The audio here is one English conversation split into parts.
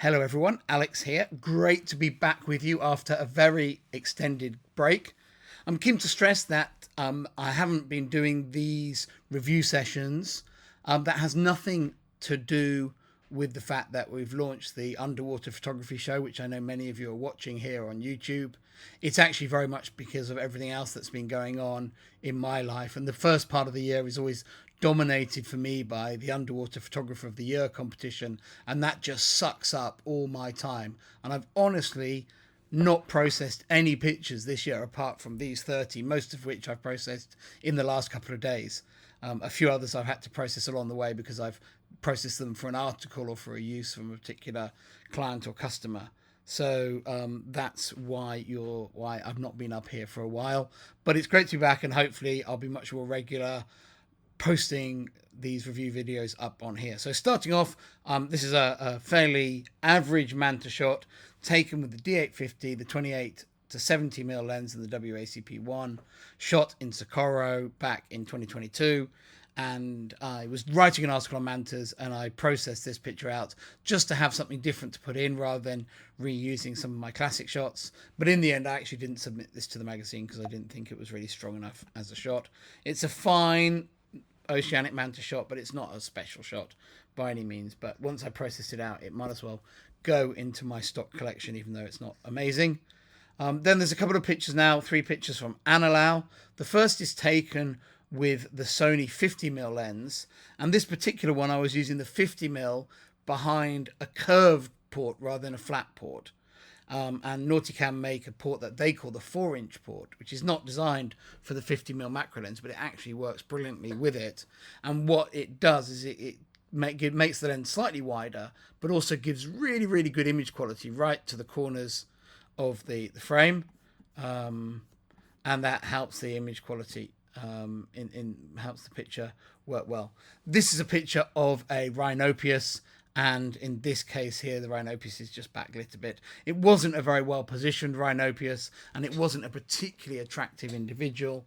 Hello everyone, Alex here. Great to be back with you after a very extended break. I'm keen to stress that I haven't been doing these review sessions. That has nothing to do with the fact that we've launched the underwater photography show, which I know many of you are watching here on YouTube. It's actually very much because of everything else that's been going on in my life. And the first part of the year is always dominated for me by the Underwater Photographer of the Year competition. And that just sucks up all my time. And I've honestly not processed any pictures this year apart from these 30, most of which I've processed in the last couple of days. A few others I've had to process along the way because I've processed them for an article or for a use from a particular client or customer. So that's why I've not been up here for a while. But it's great to be back, and hopefully I'll be much more regular posting these review videos up on here. So starting off, this is a fairly average manta shot taken with the D850, the 28 to 70mm lens and the WACP1, shot in Socorro back in 2022. And I was writing an article on mantas, and I processed this picture out just to have something different to put in rather than reusing some of my classic shots. But in the end, I actually didn't submit this to the magazine because I didn't think it was really strong enough as a shot. It's a fine oceanic manta shot, but it's not a special shot by any means. But once I processed it out, it might as well go into my stock collection, even though it's not amazing. Then there's a couple of pictures now, 3 pictures from Anilao. The first is taken with the Sony 50mm lens, and this particular one I was using the 50mm behind a curved port rather than a flat port. And Nauticam make a port that they call the 4-inch port, which is not designed for the 50mm macro lens, but it actually works brilliantly with it. And what it does is it makes the lens slightly wider, but also gives really, really good image quality right to the corners of the frame. And that helps the image quality, helps the picture work well. This is a picture of a Rhinopeus, and in this case here, the Rhinopeus is just backlit a bit. It wasn't a very well positioned Rhinopeus, and it wasn't a particularly attractive individual.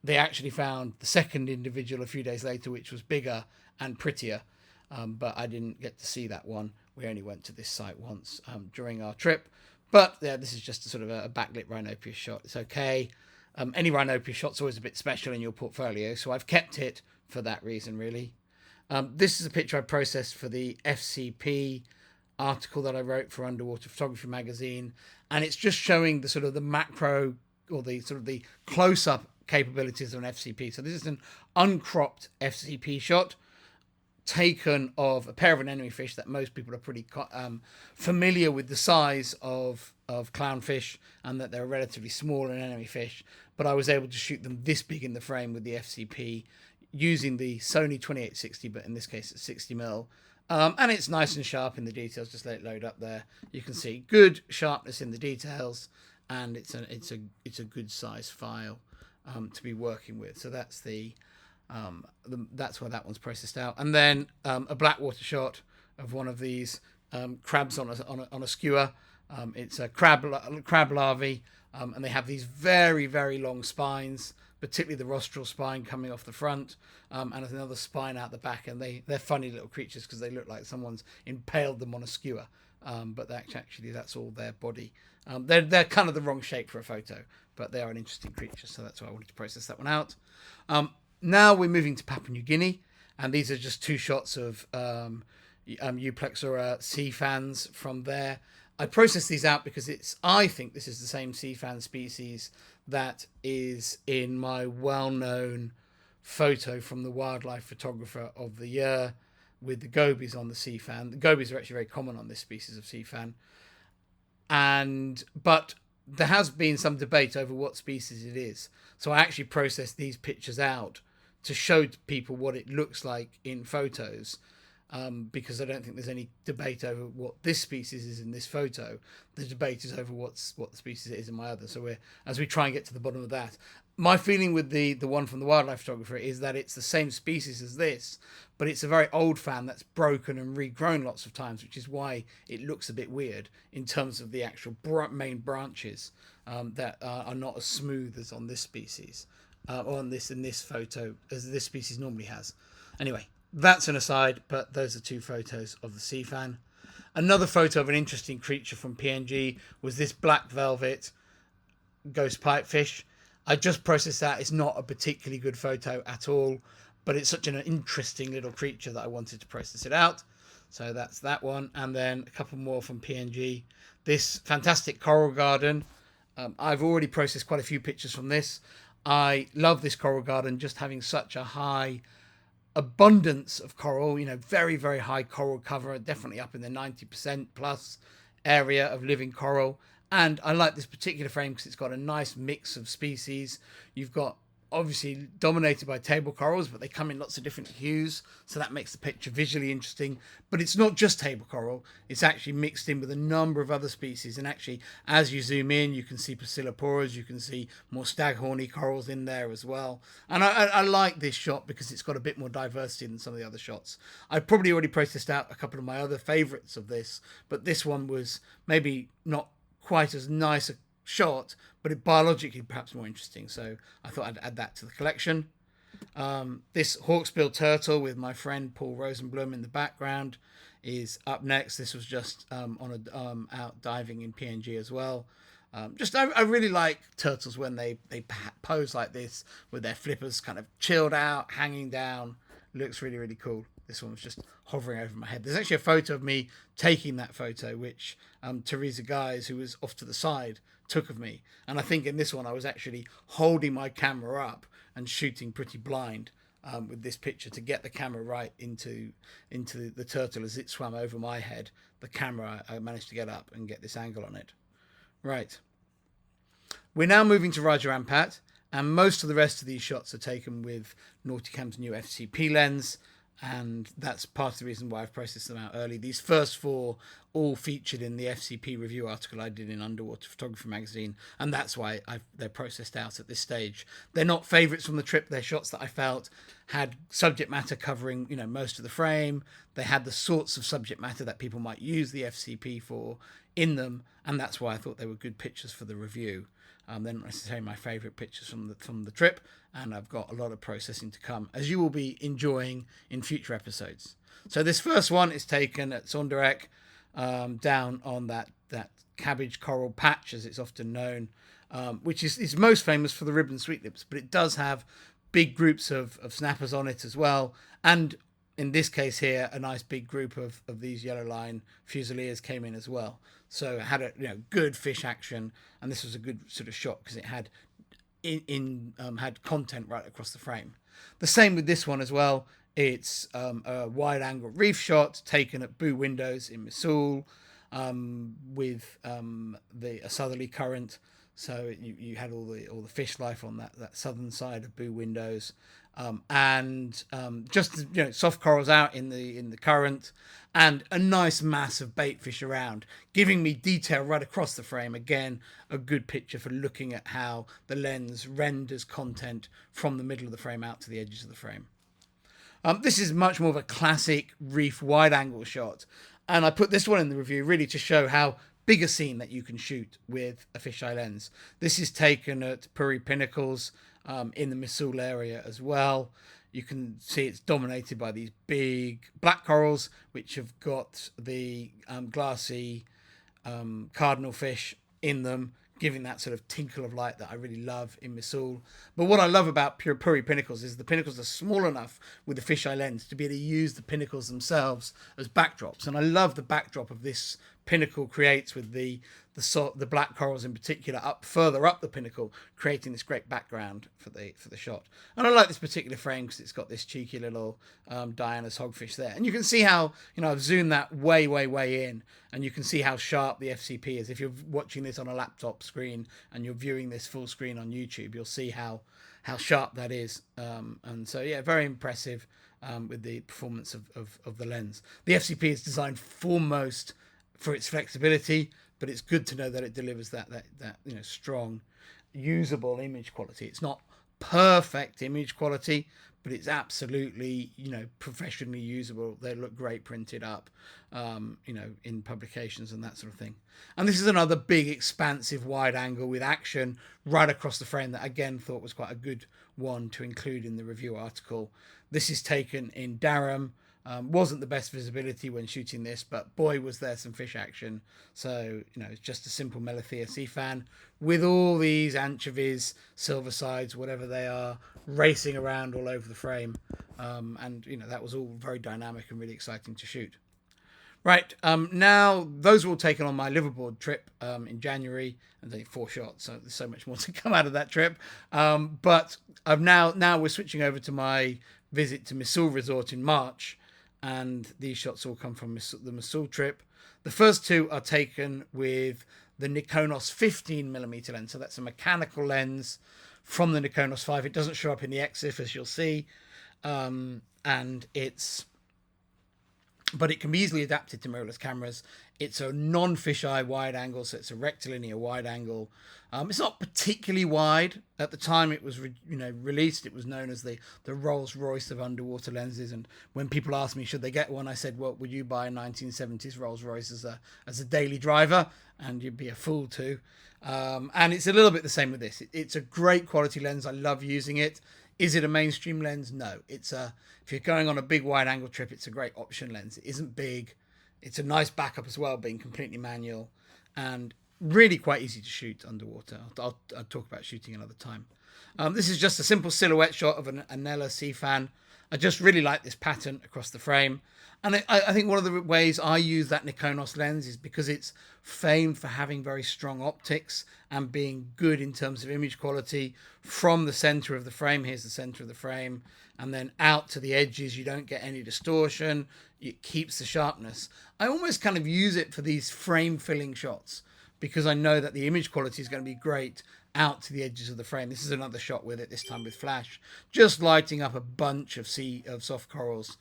They actually found the second individual a few days later, which was bigger and prettier, but I didn't get to see that one. We only went to this site once during our trip. But yeah, this is just a sort of a backlit Rhinopeus shot. It's okay. Any Rhinopeus shot's always a bit special in your portfolio, so I've kept it for that reason, really. This is a picture I processed for the FCP article that I wrote for Underwater Photography magazine, and it's just showing the sort of the macro or the sort of the close-up capabilities of an FCP. So this is an uncropped FCP shot taken of a pair of anemone fish that most people are pretty familiar with the size of clownfish, and that they're relatively small anemone fish, but I was able to shoot them this big in the frame with the FCP using the Sony 2860, but in this case it's 60mm. And it's nice and sharp in the details. Just let it load up there. You can see good sharpness in the details, and it's a good size file to be working with. So that's that's why that one's processed out. And then a blackwater shot of one of these crabs on a skewer. It's a crab larvae, and they have these very, very long spines, particularly the rostral spine coming off the front, and another spine out the back. And they're funny little creatures because they look like someone's impaled them on a skewer, but actually that's all their body. They're kind of the wrong shape for a photo, but they are an interesting creature, so that's why I wanted to process that one out. Now we're moving to Papua New Guinea, and these are just 2 shots of Euplexura sea fans from there. I processed these out because I think this is the same sea fan species that is in my well-known photo from the Wildlife Photographer of the Year with the gobies on the sea fan. The gobies are actually very common on this species of sea fan. But there has been some debate over what species it is. So I actually processed these pictures out to show people what it looks like in photos, because I don't think there's any debate over what this species is in this photo. The debate is over what the species is in my other. So as we try and get to the bottom of that, my feeling with the one from the Wildlife Photographer is that it's the same species as this, but it's a very old fan that's broken and regrown lots of times, which is why it looks a bit weird in terms of the actual main branches that are not as smooth as on this species, or in this photo as this species normally has. Anyway, that's an aside, but those are 2 photos of the sea fan. Another photo of an interesting creature from PNG was this black velvet ghost pipefish. I just processed that. It's not a particularly good photo at all, but it's such an interesting little creature that I wanted to process it out. So that's that one. And then a couple more from PNG. This fantastic coral garden. I've already processed quite a few pictures from this. I love this coral garden, just having such a high abundance of coral, very, very high coral cover, definitely up in the 90% plus area of living coral. And I like this particular frame because it's got a nice mix of species. You've got obviously dominated by table corals, but they come in lots of different hues, so that makes the picture visually interesting. But it's not just table coral, it's actually mixed in with a number of other species. And actually, as you zoom in, you can see Passilloporas, you can see more staghorny corals in there as well. And I like this shot because it's got a bit more diversity than some of the other shots. I probably already processed out a couple of my other favorites of this, but this one was maybe not quite as nice a shot, but it biologically perhaps more interesting, so I thought I'd add that to the collection. This hawksbill turtle with my friend Paul Rosenblum in the background is up next. This was just out diving in PNG as well. I really like turtles when they pose like this with their flippers kind of chilled out, hanging down. Looks really, really cool. This one was just hovering over my head. There's actually a photo of me taking that photo, which Teresa Guys, who was off to the side, took of me. And I think in this one I was actually holding my camera up and shooting pretty blind with this picture to get the camera right into the turtle as it swam over my head. The camera, I managed to get up and get this angle on it. Right. We're now moving to Raja Ampat, and most of the rest of these shots are taken with Nauticam's new FCP lens, and that's part of the reason why I've processed them out early. These first four all featured in the FCP review article I did in Underwater Photography magazine, and that's why they're processed out at this stage. They're not favourites from the trip. They're shots that I felt had subject matter covering, most of the frame. They had the sorts of subject matter that people might use the FCP for in them, and that's why I thought they were good pictures for the review. They're not necessarily my favourite pictures from the trip, and I've got a lot of processing to come, as you will be enjoying in future episodes. So this first one is taken at Sonderek, down on that cabbage coral patch, as it's often known, which is most famous for the ribbon sweetlips, but it does have big groups of snappers on it as well, and in this case here, a nice big group of these yellow line fusiliers came in as well. So it had a good fish action, and this was a good sort of shot because it had had content right across the frame. The same with this one as well. It's a wide angle reef shot taken at Boo Windows in Misool, with a southerly current. So you had all the fish life on that southern side of Boo Windows, and just soft corals out in the current, and a nice mass of bait fish around, giving me detail right across the frame. Again, a good picture for looking at how the lens renders content from the middle of the frame out to the edges of the frame. This is much more of a classic reef wide angle shot, and I put this one in the review really to show how big a scene that you can shoot with a fisheye lens. This is taken at Puri Pinnacles in the Misool area as well. You can see it's dominated by these big black corals, which have got the glassy cardinal fish in them, giving that sort of tinkle of light that I really love in Misool. But what I love about Puri Pinnacles is the pinnacles are small enough with the fisheye lens to be able to use the pinnacles themselves as backdrops. And I love the backdrop of this pinnacle creates with the black corals in particular further up the pinnacle, creating this great background for the shot. And I like this particular frame because it's got this cheeky little Diana's hogfish there, and you can see how I've zoomed that way in, and you can see how sharp the FCP is. If you're watching this on a laptop screen and you're viewing this full screen on YouTube, you'll see how sharp that is. And so very impressive with the performance of the lens. The FCP is designed foremost for its flexibility, but it's good to know that it delivers that strong, usable image quality. It's not perfect image quality, but it's absolutely professionally usable. They look great printed up, in publications and that sort of thing. And this is another big, expansive wide angle with action right across the frame that again thought was quite a good one to include in the review article. This is taken in Durham, Wasn't the best visibility when shooting this, but boy, was there some fish action. So, it's just a simple Melithea sea fan with all these anchovies, silver sides, whatever they are, racing around all over the frame. And, that was all very dynamic and really exciting to shoot. Right, now those were all taken on my liveaboard trip in January, and only 4 shots, so there's so much more to come out of that trip. But I've now we're switching over to my visit to Misool Resort in March, and these shots all come from the Misool trip. The first 2 are taken with the Nikonos 15mm lens, so that's a mechanical lens from the Nikonos 5. It doesn't show up in the EXIF, as you'll see, and but it can be easily adapted to mirrorless cameras. It's a non-fisheye wide angle, so it's a rectilinear wide angle. It's not particularly wide. At the time it was released, it was known as the Rolls Royce of underwater lenses. And when people asked me should they get one, I said, well, would you buy a 1970s Rolls Royce as a daily driver? And you'd be a fool to. And it's a little bit the same with this. It's a great quality lens. I love using it. Is it a mainstream lens? No. If you're going on a big wide angle trip, it's a great option lens. It isn't big. It's a nice backup as well, being completely manual, and really quite easy to shoot underwater. I'll talk about shooting another time. This is just a simple silhouette shot of an Anilao sea fan. I just really like this pattern across the frame. And I think one of the ways I use that Nikonos lens is because it's famed for having very strong optics and being good in terms of image quality from the center of the frame. Here's the center of the frame. And then out to the edges, you don't get any distortion. It keeps the sharpness. I almost kind of use it for these frame filling shots because I know that the image quality is going to be great out to the edges of the frame. This is another shot with it, this time with flash, just lighting up a bunch of soft corals,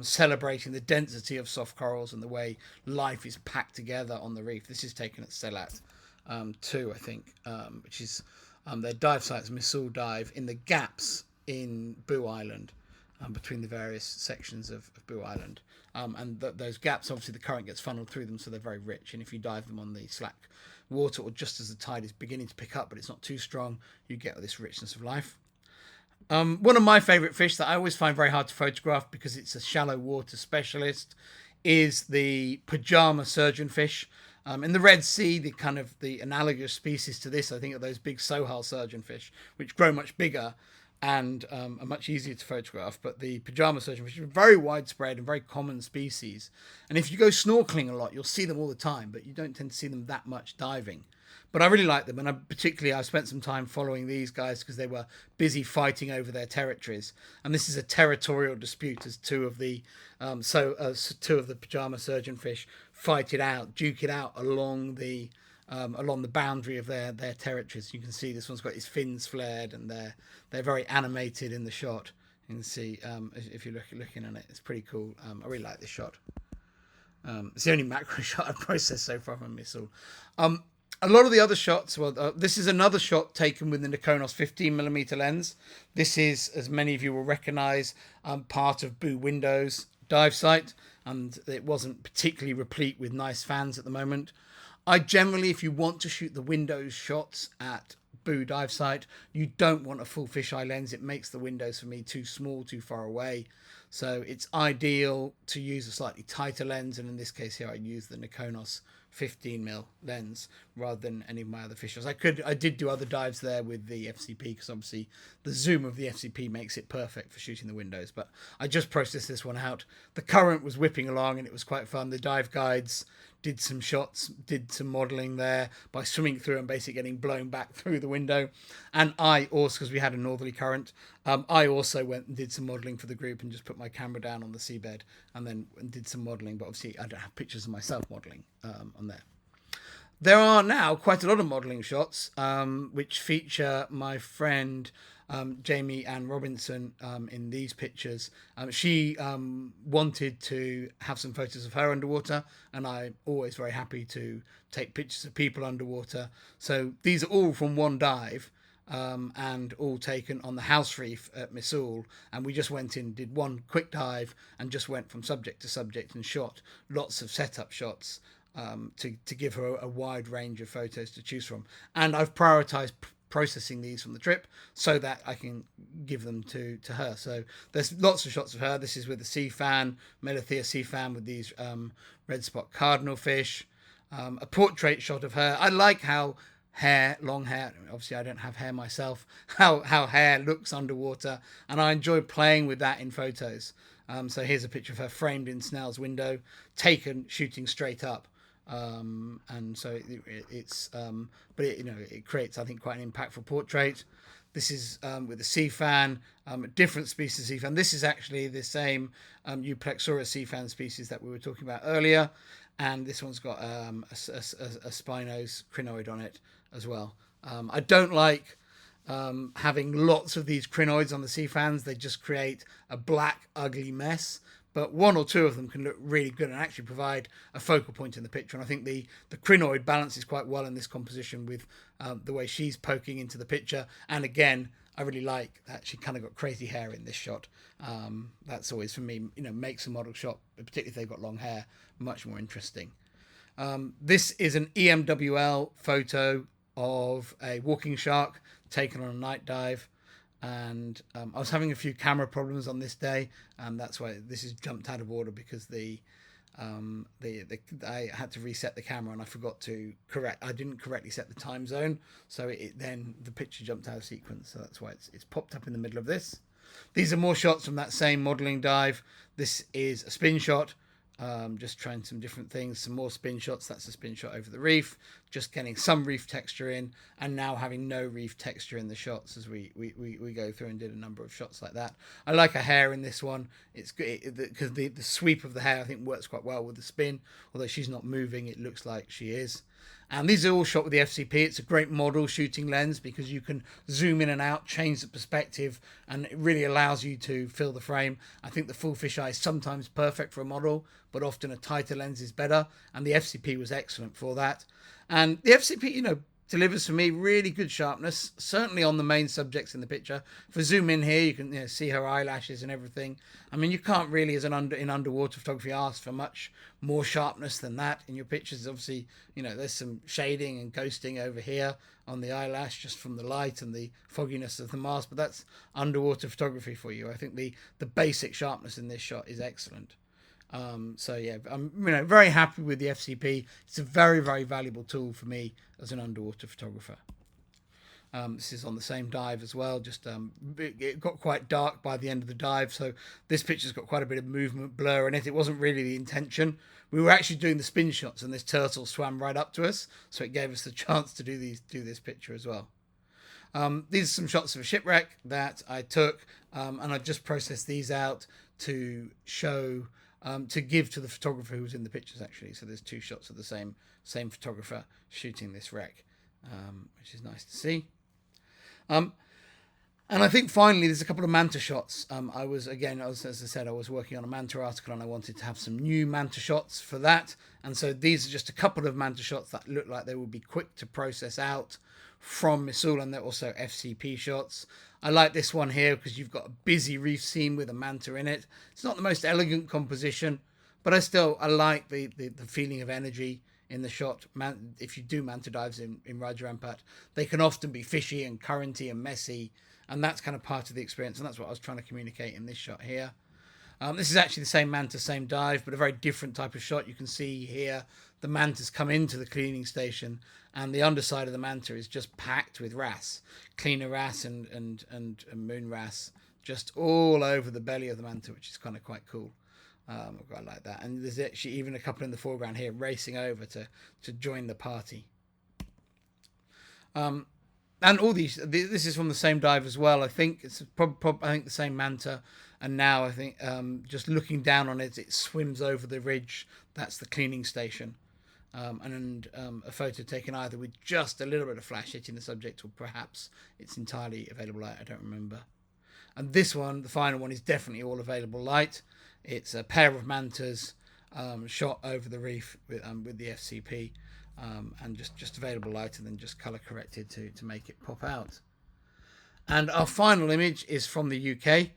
celebrating the density of soft corals and the way life is packed together on the reef. This is taken at Selat 2, I think, which is their dive sites, Misool Dive, in the gaps in Boo Island, between the various sections of Boo Island. And those gaps, obviously the current gets funneled through them, so they're very rich. And if you dive them on the slack water or just as the tide is beginning to pick up but it's not too strong, you get this richness of life. One of my favourite fish that I always find very hard to photograph because it's a shallow water specialist is the pajama surgeonfish. In the Red Sea, the analogous species to this, I think, are those big Sohal surgeonfish, which grow much bigger and are much easier to photograph. But the pajama surgeonfish are very widespread and very common species. And if you go snorkeling a lot, you'll see them all the time, but you don't tend to see them that much diving. But I really like them, and I spent some time following these guys because they were busy fighting over their territories. And this is a territorial dispute as two of the pajama surgeonfish duke it out along the boundary of their territories. You can see this one's got his fins flared, and they're very animated in the shot. You can see if you're looking at it, it's pretty cool. I really like this shot. It's the only macro shot I've processed so far from Misool. A lot of the other shots, this is another shot taken with the Nikonos 15mm lens. This is, as many of you will recognise, part of Boo Window's dive site, and it wasn't particularly replete with nice fans at the moment. I generally, if you want to shoot the windows shots at Boo dive site, you don't want a full fisheye lens. It makes the windows for me too small, too far away. So it's ideal to use a slightly tighter lens, and in this case here I use the Nikonos 15mm lens rather than any of my other fishes. I did do other dives there with the FCP because obviously the zoom of the FCP makes it perfect for shooting the windows, but I just processed this one out. The current was whipping along and it was quite fun. The dive guides did some shots, did some modelling there by swimming through and basically getting blown back through the window. And I also, because we had a northerly current, I also went and did some modelling for the group and just put my camera down on the seabed and did some modelling. But obviously I don't have pictures of myself modelling on there. There are now quite a lot of modelling shots, which feature my friend Jamie Ann Robinson in these pictures. She wanted to have some photos of her underwater, and I'm always very happy to take pictures of people underwater. So these are all from one dive, and all taken on the house reef at Misool. And we just went in, did one quick dive, and just went from subject to subject and shot lots of setup shots to give her a wide range of photos to choose from. And I've prioritized processing these from the trip so that I can give them to her. So there's lots of shots of her. This is with the sea fan, Melothea sea fan, with these red spot cardinal fish. A portrait shot of her. I like how long hair, obviously I don't have hair myself, how hair looks underwater, and I enjoy playing with that in photos. So here's a picture of her framed in Snell's window, taken shooting straight up. And so but it creates, I think, quite an impactful portrait. This is with the sea fan, a different species of sea fan. This is actually the same Euplexaurus sea fan species that we were talking about earlier, and this one's got a spinose crinoid on it as well. I don't like having lots of these crinoids on the sea fans. They just create a black, ugly mess. But one or two of them can look really good and actually provide a focal point in the picture. And I think the crinoid balances quite well in this composition with the way she's poking into the picture. And again, I really like that she kind of got crazy hair in this shot. That's always, for me, makes a model shot, particularly if they've got long hair, much more interesting. This is an EMWL photo of a walking shark taken on a night dive. And I was having a few camera problems on this day, and that's why this is jumped out of order, because I had to reset the camera and I forgot to I didn't correctly set the time zone, so then the picture jumped out of sequence. So that's why it's popped up in the middle of this. These are more shots from that same modeling dive. This is a spin shot. Just trying some different things, some more spin shots. That's a spin shot over the reef, just getting some reef texture in, and now having no reef texture in the shots as we go through, and did a number of shots like that. I like her hair in this one. It's good because the sweep of the hair, I think, works quite well with the spin. Although she's not moving, it looks like she is. And these are all shot with the FCP. It's a great model shooting lens because you can zoom in and out, change the perspective, and it really allows you to fill the frame. I think the full fisheye is sometimes perfect for a model, but often a tighter lens is better. And the FCP was excellent for that. And the FCP, delivers for me really good sharpness, certainly on the main subjects in the picture. If I zoom in here, you can see her eyelashes and everything. I mean, you can't really, in underwater photography, ask for much more sharpness than that in your pictures. Obviously, there's some shading and ghosting over here on the eyelash just from the light and the fogginess of the mask, but that's underwater photography for you. I think the basic sharpness in this shot is excellent. So yeah, I'm very happy with the FCP. It's a very, very valuable tool for me as an underwater photographer. This is on the same dive as well. Just it got quite dark by the end of the dive, so this picture's got quite a bit of movement blur in it. It wasn't really the intention. We were actually doing the spin shots, and this turtle swam right up to us, so it gave us the chance to do this picture as well. These are some shots of a shipwreck that I took, and I just processed these out to show. To give to the photographer who was in the pictures, actually. So there's two shots of the same photographer shooting this wreck, which is nice to see. And I think finally there's a couple of manta shots. As I said, I was working on a manta article and I wanted to have some new manta shots for that. And so these are just a couple of manta shots that look like they will be quick to process out from Misool, and they're also FCP shots. I like this one here because you've got a busy reef scene with a manta in it. It's not the most elegant composition, but I like the feeling of energy in the shot. If you do manta dives in Raja Ampat, they can often be fishy and currenty and messy, and that's kind of part of the experience, and that's what I was trying to communicate in this shot here. This is actually the same manta, same dive, but a very different type of shot. You can see here the mantas come into the cleaning station, and the underside of the manta is just packed with wrasse, cleaner wrasse and moon wrasse, just all over the belly of the manta, which is kind of quite cool. I quite like that. And there's actually even a couple in the foreground here racing over to join the party. And all this is from the same dive as well. I think it's I think the same manta. And now I think just looking down on it, it swims over the ridge. That's the cleaning station. And a photo taken either with just a little bit of flash hitting the subject, or perhaps it's entirely available light. I don't remember. And this one, the final one, is definitely all available light. It's a pair of mantas shot over the reef with the FCP, and just available light, and then just color corrected to make it pop out. And our final image is from the UK.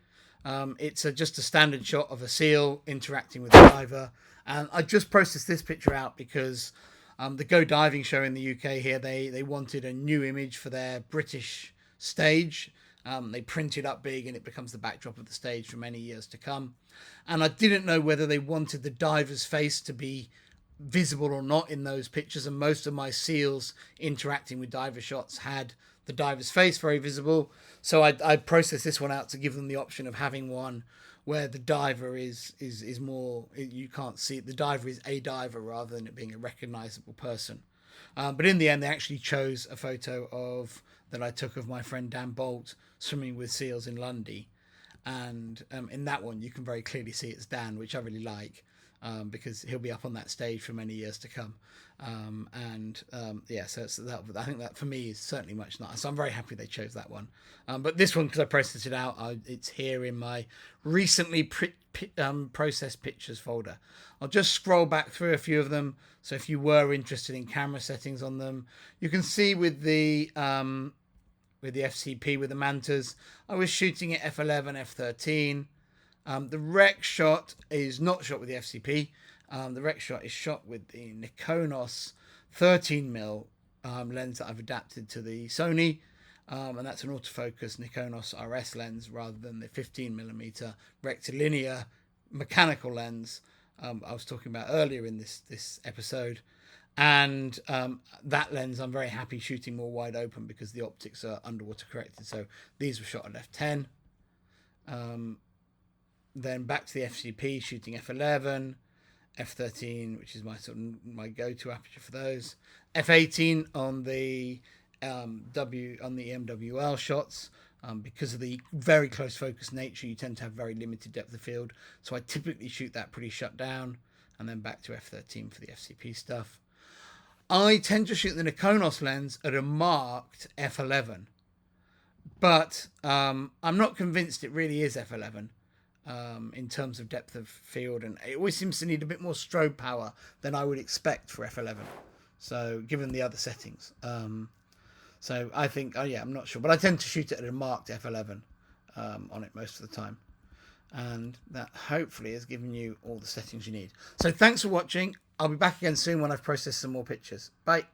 It's just a standard shot of a seal interacting with the diver. And I just processed this picture out because The Go Diving show in the UK here, they wanted a new image for their British stage. They print it up big and it becomes the backdrop of the stage for many years to come. And I didn't know whether they wanted the diver's face to be visible or not in those pictures. And most of my seals interacting with diver shots had the diver's face very visible. So I processed this one out to give them the option of having one where the diver is more, you can't see it. The diver is a diver rather than it being a recognizable person. But in the end, they actually chose a photo of that I took of my friend Dan Bolt swimming with seals in Lundy, and in that one you can very clearly see it's Dan, which I really like, because he'll be up on that stage for many years to come. Yeah, so it's that. I think that for me is certainly much nicer. So I'm very happy they chose that one. But this one, because I processed it out, it's here in my recently processed pictures folder. I'll just scroll back through a few of them. So if you were interested in camera settings on them, you can see with the FCP with the mantas, I was shooting at f11, f13. The rec shot is not shot with the FCP. The rec shot is shot with the Nikonos 13mm lens that I've adapted to the Sony, and that's an autofocus Nikonos RS lens rather than the 15mm rectilinear mechanical lens I was talking about earlier in this episode. And that lens I'm very happy shooting more wide open because the optics are underwater corrected. So these were shot at f10. Then back to the FCP, shooting f11, f13, which is my go-to aperture for those. f18 on the EMWL shots. Because of the very close focus nature, you tend to have very limited depth of field. So I typically shoot that pretty shut down, and then back to f13 for the FCP stuff. I tend to shoot the Nikonos lens at a marked f11, but I'm not convinced it really is f11 in terms of depth of field, and it always seems to need a bit more strobe power than I would expect for f11. So given the other settings, so I think, I'm not sure, but I tend to shoot it at a marked f11 on it most of the time. And that hopefully has given you all the settings you need. So thanks for watching. I'll be back again soon when I've processed some more pictures. Bye.